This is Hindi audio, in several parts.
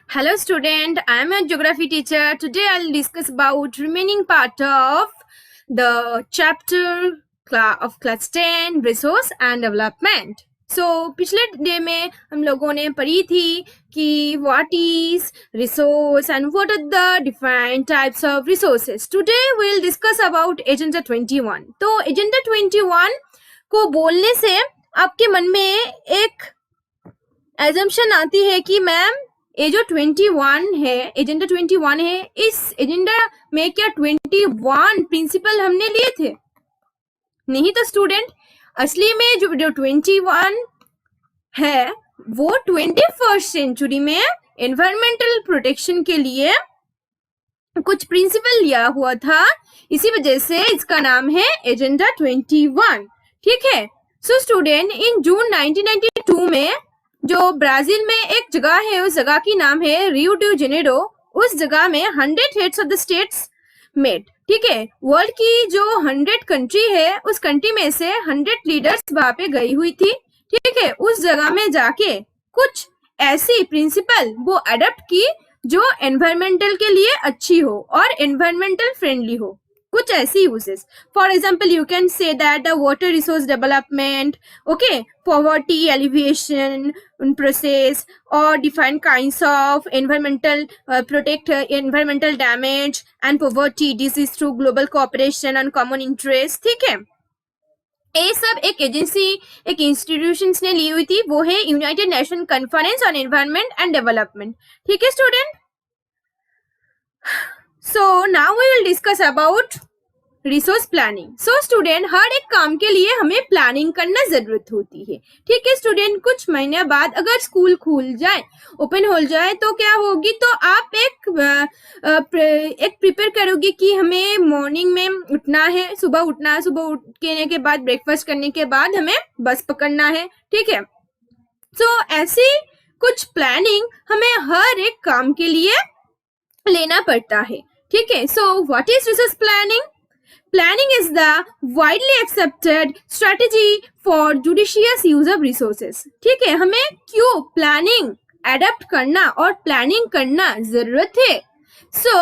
Hello student, I am a geography teacher. Today I'll discuss about remaining part of the chapter of class 10 resource and development. So पिछले डे में हम लोगों ने पढ़ी थी कि what is resource and what are the different types of resources. Today we'll discuss about agenda 21. तो agenda 21 को बोलने से आपके मन में एक assumption आती है कि मैम ये जो 21 है एजेंडा 21 है, इस एजेंडा में क्या 21 प्रिंसिपल हमने लिए थे? नहीं तो स्टूडेंट, असली में जो 21 है वो 21st सेंचुरी में एनवायरमेंटल प्रोटेक्शन के लिए कुछ प्रिंसिपल लिया हुआ था, इसी वजह से इसका नाम है एजेंडा 21। ठीक है। सो स्टूडेंट, इन जून 1992 में जो ब्राजील में एक जगह है, उस जगह की नाम है रियो डी जेनेरो। उस जगह में 100 heads of the states met. ठीक है। वर्ल्ड की जो 100 कंट्री है, उस कंट्री में से 100 लीडर्स वहां पे गई हुई थी। ठीक है। उस जगह में जाके कुछ ऐसी प्रिंसिपल वो अडॉप्ट की जो एनवायरमेंटल के लिए अच्छी हो और एनवायरमेंटल फ्रेंडली हो। कुछ ऐसी uses, for example you can say that the water resource development, okay, poverty alleviation process, or different kinds of environmental protect environmental damage and poverty disease through global cooperation and common interest। ठीक है। ये सब एक एजेंसी, एक इंस्टीट्यूशंस ने ली हुई थी, वो है United Nation conference on environment and development. ठीक है student. So now we will discuss about resource planning. So student, हर एक काम के लिए हमें प्लानिंग करना जरूरत होती है। ठीक है स्टूडेंट। कुछ महीने बाद अगर स्कूल खुल जाए, ओपन हो जाए, तो क्या होगी, तो आप एक प्रिपेयर करोगे कि हमें मॉर्निंग में उठना है, सुबह उठना है, सुबह उठने के बाद ब्रेकफास्ट करने के बाद हमें बस पकड़ना है। ठीक है। सो ऐसी कुछ प्लानिंग हमें हर एक काम के लिए लेना पड़ता है। ठीक है। So what is resource planning? Planning is the widely accepted strategy for judicious use of resources। ठीक है। हमें क्यों प्लानिंग अडॉप्ट करना और प्लानिंग करना जरूरत है? सो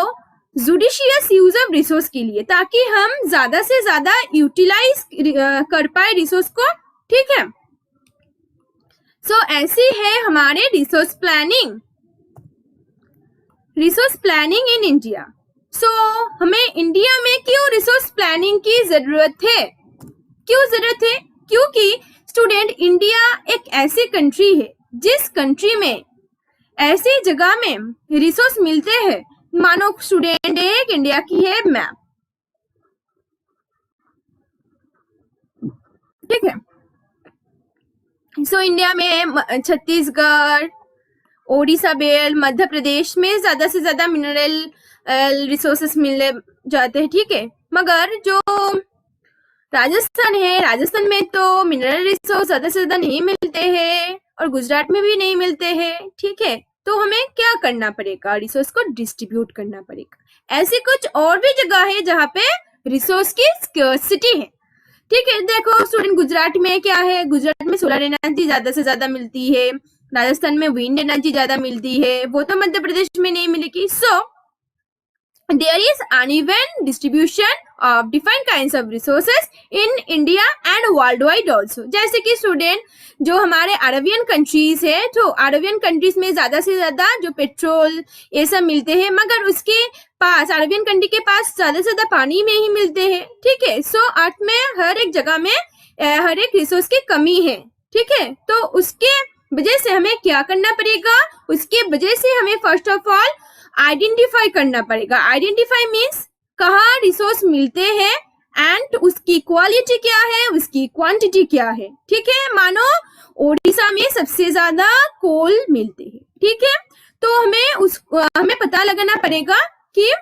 जुडिशियस यूज ऑफ रिसोर्स के लिए, ताकि हम ज्यादा से ज्यादा यूटिलाइज कर पाए रिसोर्स को। ठीक है। सो ऐसी है हमारे रिसोर्स प्लानिंग इन इंडिया। सो हमें इंडिया में क्यों रिसोर्स प्लानिंग की जरूरत है? क्यों जरूरत है? क्योंकि स्टूडेंट, इंडिया एक ऐसी कंट्री है जिस कंट्री में ऐसी जगह में रिसोर्स मिलते हैं। मानो स्टूडेंट, एक इंडिया की है मैप। ठीक है। सो इंडिया में छत्तीसगढ़, ओडिशा बेल्ट, मध्य प्रदेश में ज्यादा से ज्यादा मिनरल रिसोर्सेस मिलने जाते हैं। ठीक है। मगर जो राजस्थान है, राजस्थान में तो मिनरल रिसोर्स ज्यादा से ज्यादा नहीं मिलते हैं और गुजरात में भी नहीं मिलते हैं। ठीक है। तो हमें क्या करना पड़ेगा? रिसोर्स को डिस्ट्रीब्यूट करना पड़ेगा। ऐसी कुछ और भी जगह है जहाँ पे रिसोर्स की स्कर्सिटी है। ठीक है। देखो स्टूडेंट, गुजरात में क्या है? गुजरात में सोलर एनर्जी ज्यादा से ज्यादा मिलती है। राजस्थान में विंड एनर्जी ज्यादा मिलती है, वो तो मध्य प्रदेश में नहीं मिलेगी। सो there is uneven distribution of different kinds of resources in India and worldwide also। जैसे कि स्टूडेंट, जो हमारे अरबियन कंट्रीज है, तो अरबियन कंट्रीज में ज्यादा से ज्यादा जो पेट्रोल ये सब मिलते हैं, मगर उसके पास, अरबियन कंट्री के पास ज्यादा से ज्यादा पानी में ही मिलते हैं। ठीक है। सो अर्थ में हर एक जगह में हर एक रिसोर्स की कमी है। ठीक है। तो उसके वजह से हमें क्या करना पड़ेगा? उसके वजह से हमें फर्स्ट ऑफ ऑल आइडेंटिफाई करना पड़ेगा। आइडेंटिफाई मीन्स कहाँ रिसोर्स मिलते हैं एंड उसकी क्वालिटी क्या है, उसकी क्वांटिटी क्या है। ठीक है। मानो ओडिशा में सबसे ज्यादा कोल मिलते हैं। ठीक है। तो हमें पता लगाना पड़ेगा कि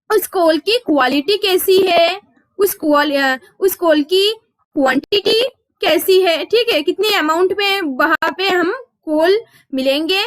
उस कोल की क्वालिटी कैसी है, उस कोल की क्वांटिटी कैसी है। ठीक है। कितने अमाउंट में वहां पे हम कोल मिलेंगे।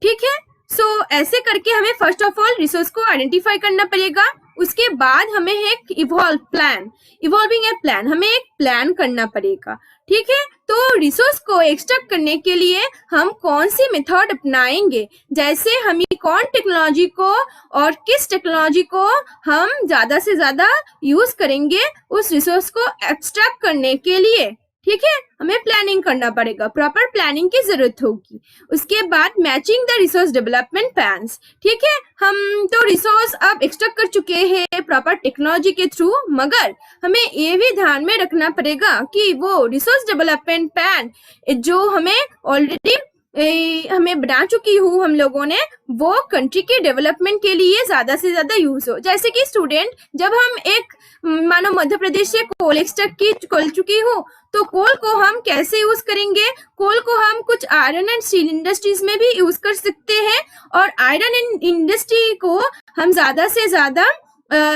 ठीक है। सो ऐसे करके हमें फर्स्ट ऑफ ऑल रिसोर्स को आइडेंटिफाई करना पड़ेगा। उसके बाद हमें एक इवॉल्विंग ए प्लान, हमें एक प्लान करना पड़ेगा, ठीक है। तो रिसोर्स को एक्सट्रैक्ट करने के लिए हम कौन सी मेथड अपनाएंगे, जैसे हम कौन टेक्नोलॉजी को और किस टेक्नोलॉजी को हम ज्यादा से ज्यादा यूज करेंगे उस रिसोर्स को एक्सट्रैक्ट करने के लिए, ठीक है। हमें प्लानिंग करना पड़ेगा, प्रॉपर प्लानिंग की जरूरत होगी। उसके बाद matching the resource development plans, ठीक है। हम तो रिसोर्स अब एक्सट्रैक्ट कर चुके हैं प्रॉपर टेक्नोलॉजी के थ्रू, मगर हमें ये भी ध्यान में रखना पड़ेगा कि वो रिसोर्स डेवलपमेंट प्लान जो हमें ऑलरेडी हमें बना चुकी हूँ हम लोगों ने, वो कंट्री के डेवलपमेंट के लिए ज्यादा से ज्यादा यूज हो। जैसे कि स्टूडेंट, जब हम एक मानो मध्य प्रदेश से कोल एक्सट्रैक्ट कर चुकी हूँ, तो कोल को हम कैसे यूज करेंगे, कोल को हम कुछ आयरन एंड स्टील इंडस्ट्रीज में भी यूज कर सकते हैं, और आयरन एंड इंडस्ट्री को हम ज्यादा से ज्यादा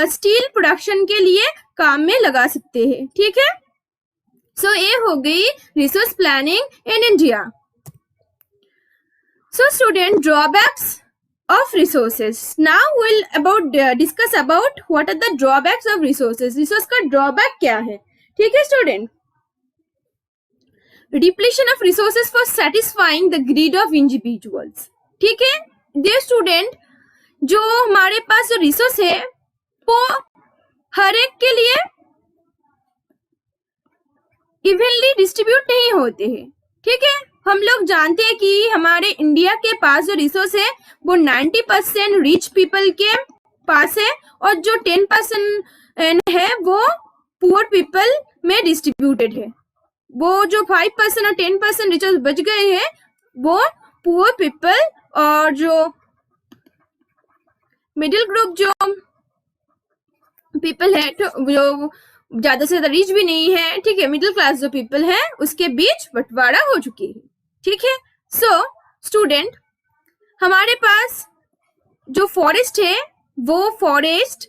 स्टील प्रोडक्शन के लिए काम में लगा सकते हैं, ठीक है। सो ये हो गई resource planning in India. So student, drawbacks of resources. Now we'll discuss about what are the drawbacks of resources. Resource का drawback क्या है, ठीक है student. Depletion of resources for satisfying the greed of individuals, ठीक है। Dear student, जो हमारे पास जो रिसोर्स है वो हर एक के लिए इवनली डिस्ट्रीब्यूट नहीं होते हैं, ठीक है। हम लोग जानते हैं कि हमारे इंडिया के पास जो रिसोर्स है वो 90% रिच पीपल के पास है, और जो 10% है वो पुअर पीपल में डिस्ट्रीब्यूटेड है। वो जो 5% और 10% रिसोर्स बच गए हैं वो पुअर पीपल और जो मिडिल ग्रुप जो पीपल है, तो जो ज्यादा से ज्यादा रिच भी नहीं है, ठीक है, मिडिल क्लास जो पीपल है उसके बीच बंटवारा हो चुकी है, ठीक है। सो स्टूडेंट, हमारे पास जो फॉरेस्ट है वो forest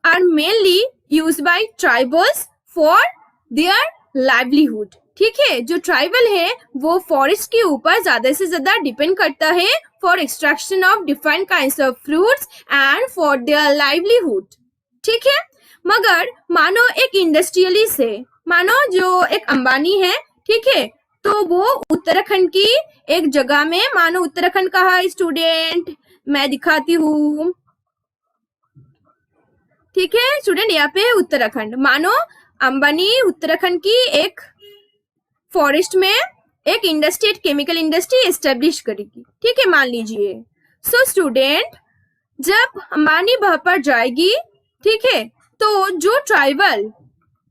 are mainly use by tribals for their livelihood, ठीक है। जो ट्राइबल है वो फॉरेस्ट के ऊपर ज्यादा से ज्यादा डिपेंड करता है for extraction of different kinds of fruits and for their livelihood, ठीक है। मगर मानो एक इंडस्ट्रियलिस्ट है, मानो जो एक अंबानी है, ठीक है, तो वो उत्तराखंड की एक जगह में, मानो उत्तराखंड कहा स्टूडेंट, मैं दिखाती हूँ, ठीक है स्टूडेंट, यहाँ पे उत्तराखंड, मानो अंबानी उत्तराखंड की एक फॉरेस्ट में एक इंडस्ट्री, केमिकल इंडस्ट्री एस्टेब्लिश करेगी, ठीक है, मान लीजिए। सो स्टूडेंट, जब अंबानी वहां पर जाएगी, ठीक है, तो जो ट्राइबल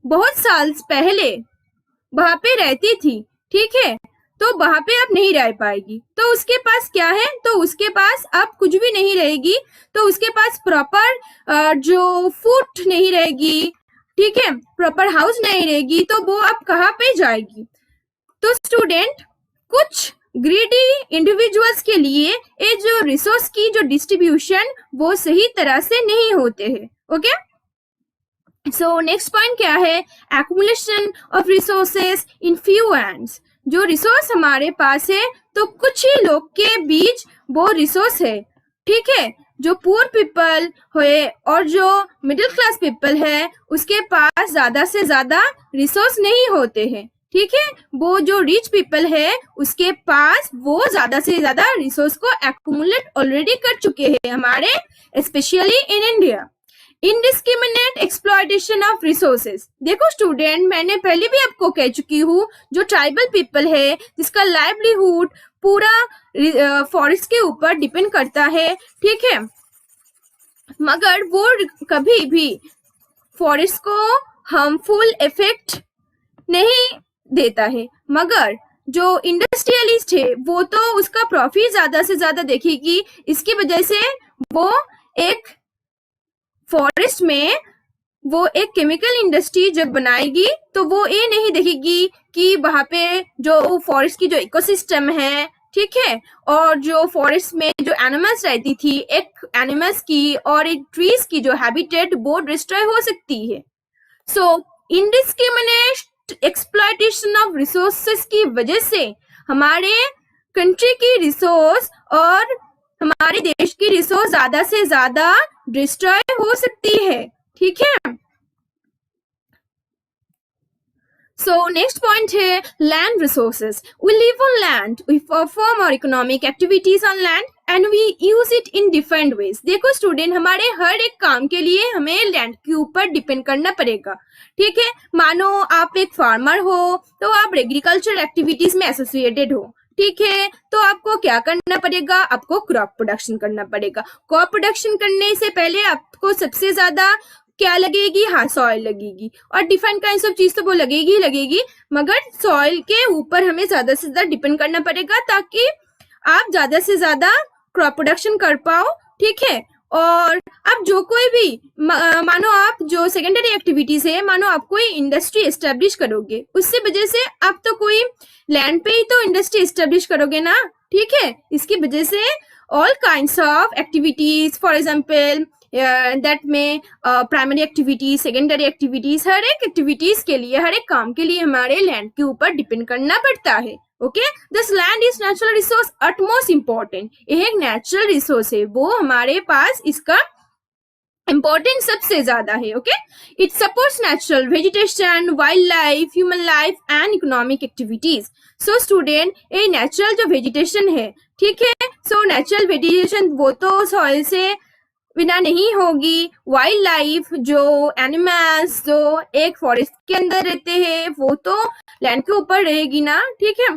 बहुत साल पहले वहां पे रहती थी, ठीक है, तो वहां पे अब नहीं रह पाएगी, तो उसके पास क्या है, तो उसके पास अब कुछ भी नहीं रहेगी, तो उसके पास प्रॉपर जो फूड नहीं रहेगी, ठीक है, प्रॉपर हाउस नहीं रहेगी, तो वो अब कहाँ पे जाएगी। तो स्टूडेंट, कुछ ग्रीडी इंडिविजुअल्स के लिए ये जो रिसोर्स की जो डिस्ट्रीब्यूशन वो सही तरह से नहीं होते हैं, ओके। सो नेक्स्ट पॉइंट क्या है, accumulation of resources in few hands. जो रिसोर्स हमारे पास है तो कुछ ही लोग के बीच वो रिसोर्स है, ठीक है। जो पुअर पीपल है और जो मिडिल क्लास पीपल है उसके पास ज्यादा से ज्यादा रिसोर्स नहीं होते हैं, ठीक है। वो जो रिच पीपल है उसके पास वो ज्यादा से ज्यादा रिसोर्स को एक्युमुलेट ऑलरेडी कर चुके हैं हमारे, specially in India. Indiscriminate exploitation of resources. देखो स्टूडेंट, मैंने पहले भी आपको कह चुकी हूँ, जो ट्राइबल पीपल है जिसका लाइवलीहुड पूरा फॉरेस्ट के ऊपर डिपेंड करता है, ठीक है, मगर वो कभी भी फॉरेस्ट को हार्मफुल इफेक्ट नहीं देता है। मगर जो इंडस्ट्रियलिस्ट है वो तो उसका प्रॉफिट ज्यादा से ज्यादा देखेगी, इसकी वजह से वो एक फॉरेस्ट में वो एक केमिकल इंडस्ट्री जब बनाएगी तो वो ये नहीं देखेगी कि वहां पे जो फॉरेस्ट की जो इकोसिस्टम है, ठीक है, और जो फॉरेस्ट में जो एनिमल्स रहती थी, एक एनिमल्स की और एक ट्रीज की जो हैबिटेट वो डिस्ट्रॉय हो सकती है। सो इनडिस्क्रिमिनेट एक्सप्लॉयटेशन ऑफ रिसोर्सेस की वजह से हमारे कंट्री की रिसोर्स और हमारे देश की रिसोर्स ज्यादा से ज्यादा डिस्ट्रॉय हो सकती है, ठीक है। So next point है land resources. We live on land. We perform our economic activities on land and we use it in different ways. देखो स्टूडेंट, हमारे हर एक काम के लिए हमें लैंड के ऊपर डिपेंड करना पड़ेगा, ठीक है। मानो आप एक फार्मर हो तो आप एग्रीकल्चर एक्टिविटीज में एसोसिएटेड हो, ठीक है। तो आपको क्या करना पड़ेगा, आपको क्रॉप प्रोडक्शन करना पड़ेगा। क्रॉप प्रोडक्शन करने से पहले आपको सबसे ज्यादा क्या लगेगी, हाँ सॉइल लगेगी, और डिफरेंट काइंड ऑफ चीज तो वो लगेगी लगेगी, मगर सॉइल के ऊपर हमें ज्यादा से ज्यादा डिपेंड करना पड़ेगा ताकि आप ज्यादा से ज्यादा क्रॉप प्रोडक्शन कर पाओ, ठीक है। और अब जो कोई भी मानो आप जो सेकेंडरी एक्टिविटीज है, मानो आप कोई इंडस्ट्री एस्टेब्लिश करोगे, उससे वजह से आप तो कोई लैंड पे ही तो इंडस्ट्री एस्टेब्लिश करोगे ना, ठीक है। इसकी वजह से all kinds of activities, for example that में प्राइमरी एक्टिविटीज, सेकेंडरी एक्टिविटीज, हर एक एक्टिविटीज के लिए, हर एक काम के लिए हमारे लैंड के ऊपर डिपेंड करना पड़ता है, okay. This land is natural resource utmost important. ये एक नेचुरल रिसोर्स है, वो हमारे पास इसका इम्पोर्टेंस सबसे ज्यादा है, okay. It supports natural vegetation, wild life, human life and economic activities. So student, ये नेचुरल जो वेजिटेशन है, ठीक है, सो नेचुरल वेजिटेशन वो तो सॉइल से बिना नहीं होगी। वाइल्ड लाइफ, जो एनिमल्स जो एक फॉरेस्ट के अंदर रहते हैं, वो तो लैंड के ऊपर रहेगी ना, ठीक है।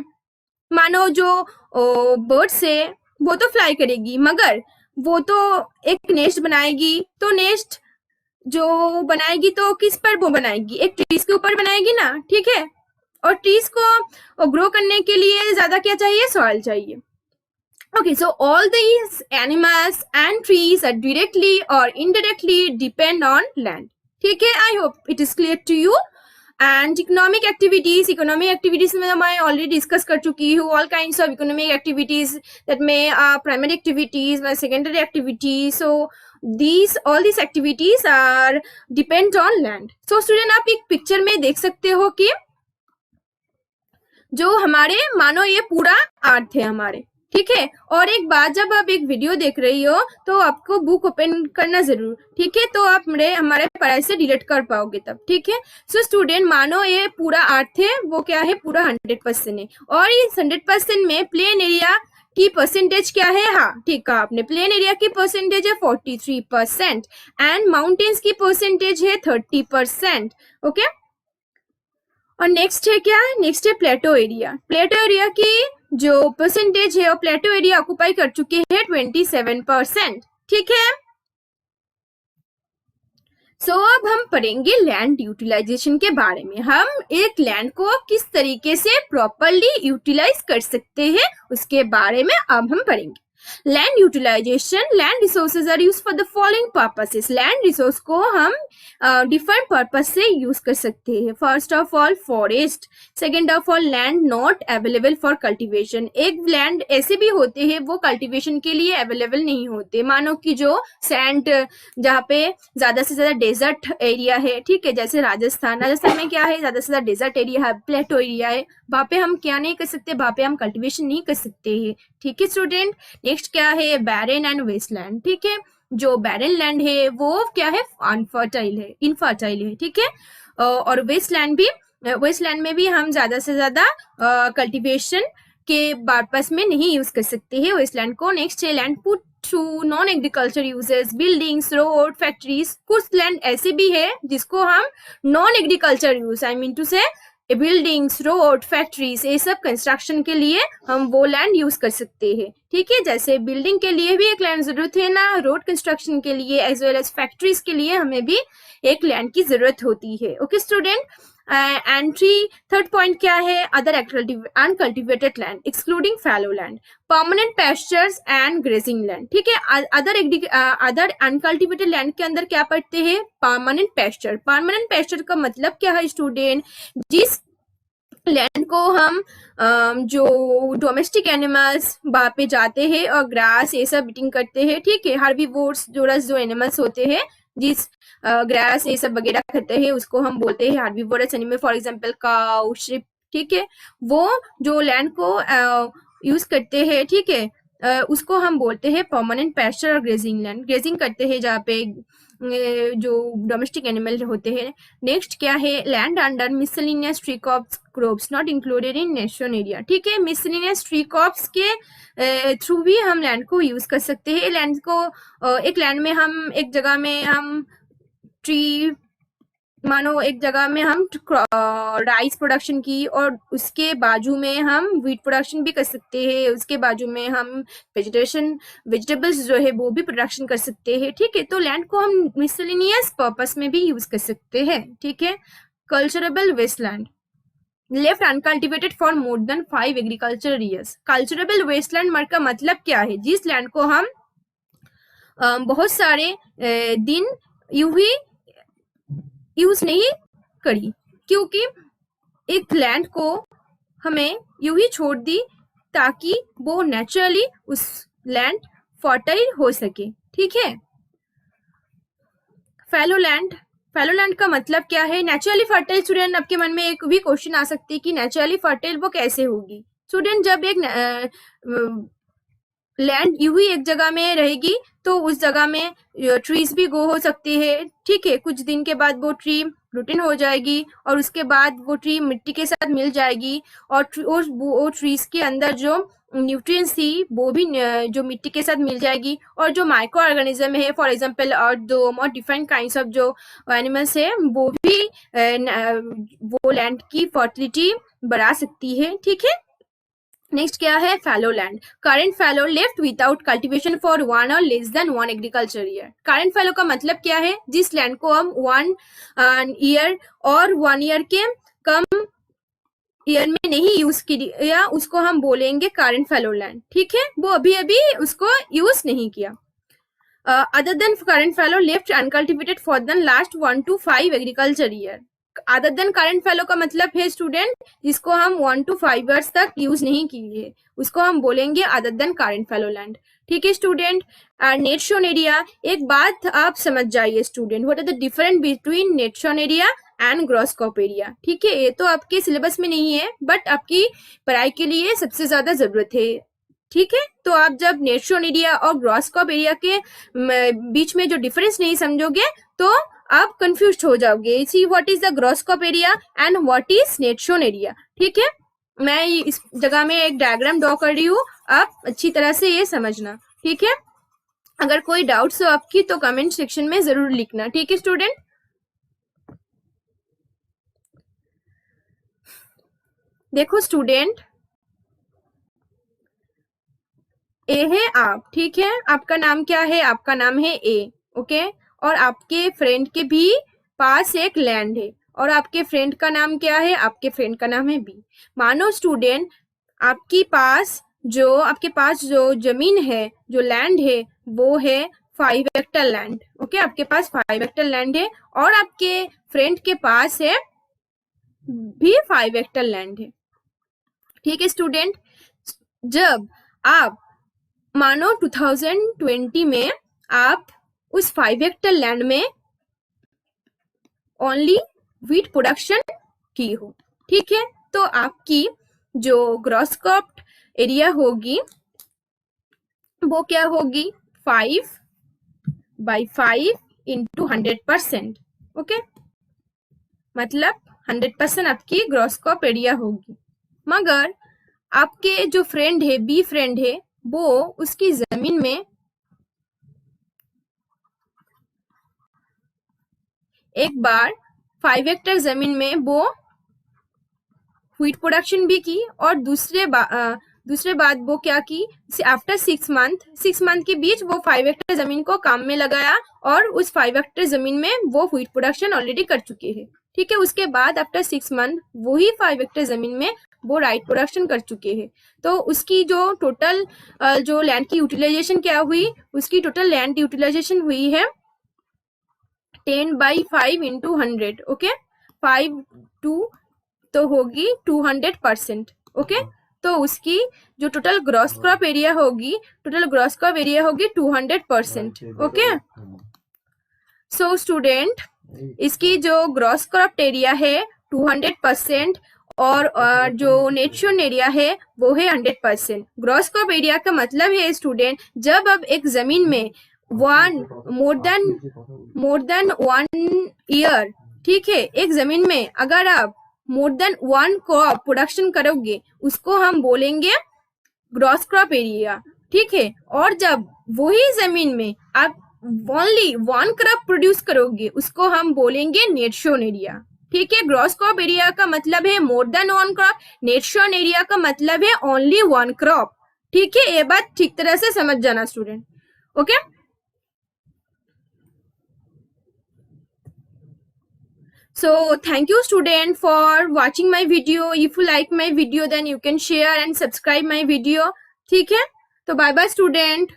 मानो जो बर्ड्स है वो तो फ्लाई करेगी, मगर वो तो एक नेस्ट बनाएगी, तो नेस्ट जो बनाएगी तो किस पर वो बनाएगी, एक ट्रीज के ऊपर बनाएगी ना, ठीक है। और ट्रीज को ग्रो करने के लिए ज्यादा क्या चाहिए, सॉइल चाहिए। Okay, so all these animals and trees are directly or indirectly depend on land. ठीक है, I hope it is clear to you. And economic activities में मैं already discuss कर चुकी हूँ all kinds of economic activities that may primary activities, my secondary activities. So all these activities are depend on land. So student, आप एक पिक्चर में देख सकते हो कि जो हमारे मानो ये पूरा अर्थ है हमारे, ठीक है। और एक बात, जब आप एक वीडियो देख रही हो तो आपको बुक ओपन करना जरूर, ठीक है, तो आप हमारे पढ़ाई से रिलेट कर पाओगे तब, ठीक है। सो स्टूडेंट, मानो ये पूरा अर्थ है, वो क्या है, पूरा 100% है, और इस 100% में प्लेन एरिया की परसेंटेज क्या है, हाँ ठीक है, आपने प्लेन एरिया की परसेंटेज है 43% एंड माउंटेन्स की परसेंटेज है 30%, ओके। और नेक्स्ट है क्या, नेक्स्ट है प्लेटो एरिया। प्लेटो एरिया की जो परसेंटेज है, और प्लेटो एरिया ऑक्युपाई कर चुके हैं 27%, ठीक है। सो अब हम पढ़ेंगे लैंड यूटिलाइजेशन के बारे में। हम एक लैंड को किस तरीके से प्रॉपरली यूटिलाइज कर सकते हैं उसके बारे में अब हम पढ़ेंगे। Land utilization, land resources are use for the following purposes. Land resource को हम डिफरेंट पर्पस से यूज कर सकते हैं। First of all forest, second of all land not available for cultivation. एक लैंड ऐसे भी होते हैं वो कल्टीवेशन के लिए अवेलेबल नहीं होते, मानो कि जो सैंड, जहाँ पे ज्यादा से ज्यादा डेजर्ट एरिया है, ठीक है, जैसे राजस्थान में क्या है, ज्यादा से ज्यादा डेजर्ट एरिया है, प्लेटो एरिया है, वहाँ पे हम क्या नहीं कर सकते, वहाँ पे हम कल्टीवेशन नहीं कर सकते हैं, ठीक है स्टूडेंट। नेक्स्ट क्या है, बैरन एंड वेस्टलैंड, ठीक है। जो बैरन लैंड है वो क्या है, अनफर्टाइल है, इनफर्टाइल है, ठीक है। और वेस्टलैंड में भी हम ज्यादा से ज्यादा कल्टीवेशन के पर्पस में नहीं यूज कर सकते हैं वेस्टलैंड को। नेक्स्ट है land put to non agriculture uses, buildings, road, factories. कुछ लैंड ऐसे भी है जिसको हम non agriculture use, I mean to say buildings, road, factories, ये सब कंस्ट्रक्शन के लिए हम वो लैंड यूज कर सकते हैं, ठीक है। जैसे बिल्डिंग के लिए भी एक लैंड जरूरत है ना, रोड कंस्ट्रक्शन के लिए एज वेल एज फैक्ट्रीज के लिए हमें भी एक लैंड की जरूरत होती है, okay student. Entry third point क्या है, other uncultivated land excluding fallow land, permanent pastures and grazing land, ठीक है। अदर अनकल्टिवेटेड लैंड के अंदर क्या पढ़ते हैं, परमानेंट पेस्चर। परमानेंट पेस्चर का मतलब क्या है स्टूडेंट, जिस लैंड को हम जो डोमेस्टिक एनिमल्स वहाँ पे जाते हैं और ग्रास ये सब ईटिंग करते हैं, ठीक है। हार्बीवोर्स जो एनिमल्स होते हैं जिस ग्रास ये सब वगैरह खाते हैं उसको हम बोलते हैं herbivores animal, for example cow, ship, ठीक है। वो जो लैंड को यूज करते हैं, ठीक है, उसको हम बोलते हैं परमानेंट पैस्चर और ग्रेजिंग लैंड। ग्रेजिंग करते हैं जहाँ पे जो डोमेस्टिक एनिमल होते हैं। नेक्स्ट क्या है, land under miscellaneous tree crops crops not included in nation area. ठीक है, मिसलिनियस ट्री क्रॉप्स के थ्रू भी हम लैंड को यूज कर सकते हैं। लैंड को एक लैंड में हम एक जगह में हम ट्री, मानो एक जगह में हम राइस प्रोडक्शन की और उसके बाजू में हम व्हीट प्रोडक्शन भी कर सकते हैं, उसके बाजू में हम वेजिटेबल्स जो है वो भी प्रोडक्शन कर सकते हैं। ठीक है, तो लैंड को हम मिसलेनियस पर्पस में भी यूज कर सकते हैं। ठीक है, culturable wasteland left uncultivated for more than 5 agriculture years. Culturable wasteland मर का मतलब क्या है, जिस लैंड को हम बहुत सारे दिन यूं ही यूज नहीं करी, क्योंकि एक लैंड को हमें यूं ही छोड़ दी ताकि वो नेचुरली उस लैंड फर्टाइल हो सके। ठीक है, फैलो लैंड का मतलब क्या है, नेचुरली फर्टाइल। स्टूडेंट, आपके मन में एक भी क्वेश्चन आ सकती है कि नेचुरली फर्टाइल वो कैसे होगी। स्टूडेंट, जब एक लैंड यूं ही एक जगह में रहेगी तो उस जगह में ट्रीज भी ग्रो हो सकती है। ठीक है, कुछ दिन के बाद वो ट्री रूटिन हो जाएगी और उसके बाद वो ट्री मिट्टी के साथ मिल जाएगी और वो ट्रीज के अंदर जो न्यूट्रिएंट्स थी वो भी जो मिट्टी के साथ मिल जाएगी और जो माइक्रो ऑर्गेनिज्म है, फॉर एग्जांपल अर्थ और डिफरेंट काइंड्स ऑफ जो एनिमल्स है वो भी वो लैंड की फर्टिलिटी बढ़ा सकती है। ठीक है, नेक्स्ट क्या है, fallow land. Current fallow left without cultivation for 1 और less than 1 agriculture year. Current fallow का मतलब क्या है, जिस लैंड को हम 1 ईयर और 1 ईयर के कम ईयर में नहीं यूज किया उसको हम बोलेंगे करेंट फैलो लैंड। ठीक है, वो अभी उसको यूज नहीं किया। Other than current fallow left uncultivated for the last 1 to 5 agriculture year. Other than current fallow का मतलब है स्टूडेंट जिसको हम 1 to 5 इयर्स तक यूज नहीं किए, उसको हम बोलेंगे other than current fallow land. ठीक है स्टूडेंट, नेट शोन एरिया। एक बात आप समझ जाइए student, what are the difference between net sown area and gross crop area. ठीक है, ये तो आपके सिलेबस में नहीं है बट आपकी पढ़ाई के लिए सबसे ज्यादा जरूरत है। ठीक है, तो आप जब नेट शोन एरिया और ग्रॉस क्रॉप एरिया के बीच में जो डिफरेंस नहीं समझोगे तो आप कंफ्यूज हो जाओगे। See what is the gross crop area and what is net sown area. ठीक है, मैं इस जगह में एक डायग्राम ड्रॉ कर रही हूँ, आप अच्छी तरह से ये समझना। ठीक है, अगर कोई डाउट्स हो आपकी तो कमेंट सेक्शन में जरूर लिखना। ठीक है स्टूडेंट, देखो स्टूडेंट, ए है आप। ठीक है, आपका नाम क्या है, आपका नाम है ए। ओके, और आपके फ्रेंड के भी पास एक लैंड है और आपके फ्रेंड का नाम क्या है, आपके फ्रेंड का नाम है बी। मानो स्टूडेंट आपके पास जो जमीन है, जो लैंड है वो है 5 हेक्टर लैंड। ओके, आपके पास 5 हेक्टर लैंड है और आपके फ्रेंड के पास है भी 5 हेक्टर लैंड है। ठीक है स्टूडेंट, जब आप मानो 2020 में आप उस 5 हेक्टर लैंड में ओनली व्हीट प्रोडक्शन की हो। ठीक है, तो आपकी जो ग्रॉस क्रॉप एरिया होगी वो क्या होगी, 5/5 into 100%। ओके, मतलब 100% आपकी ग्रॉस क्रॉप एरिया होगी। मगर आपके जो फ्रेंड है, बी फ्रेंड है, वो उसकी जमीन में एक बार 5 हेक्टर जमीन में वो व्हीट प्रोडक्शन भी की और दूसरे बाद वो क्या की, आफ्टर 6 मंथ के बीच वो 5 हेक्टर जमीन को काम में लगाया और उस 5 हेक्टर जमीन में वो व्हीट प्रोडक्शन ऑलरेडी कर चुके हैं। ठीक है, उसके बाद आफ्टर 6 मंथ वही 5 हेक्टर जमीन में वो राइट प्रोडक्शन कर चुके हैं। तो उसकी जो टोटल जो लैंड की यूटिलाइजेशन क्या हुई, उसकी टोटल लैंड यूटिलाइजेशन हुई है 10/5 into 100। ओके, 5 2 तो होगी 200%। ओके, तो उसकी जो टोटल ग्रॉस क्रॉप एरिया होगी 200%। ओके, सो स्टूडेंट इसकी जो ग्रॉस क्रॉप एरिया है 200% और जो नेट शोन एरिया है वो है 100%। ग्रॉस क्रॉप एरिया का मतलब है स्टूडेंट, जब अब एक जमीन में मोर देन 1 ईयर, ठीक है, एक जमीन में अगर आप मोर देन 1 क्रॉप प्रोडक्शन करोगे उसको हम बोलेंगे ग्रॉस क्रॉप एरिया, ठीक है। और जब वही जमीन में आप ओनली 1 क्रॉप प्रोड्यूस करोगे उसको हम बोलेंगे नेट शोन एरिया, ठीक है। ग्रॉस क्रॉप एरिया का मतलब है more than 1 crop, net sown area का मतलब है ओनली 1 क्रॉप, ठीक है। ये बात ठीक तरह से समझ जाना student, okay. So thank you student for watching my video. If you like my video then you can share and subscribe my video, ठीक है। तो bye bye student.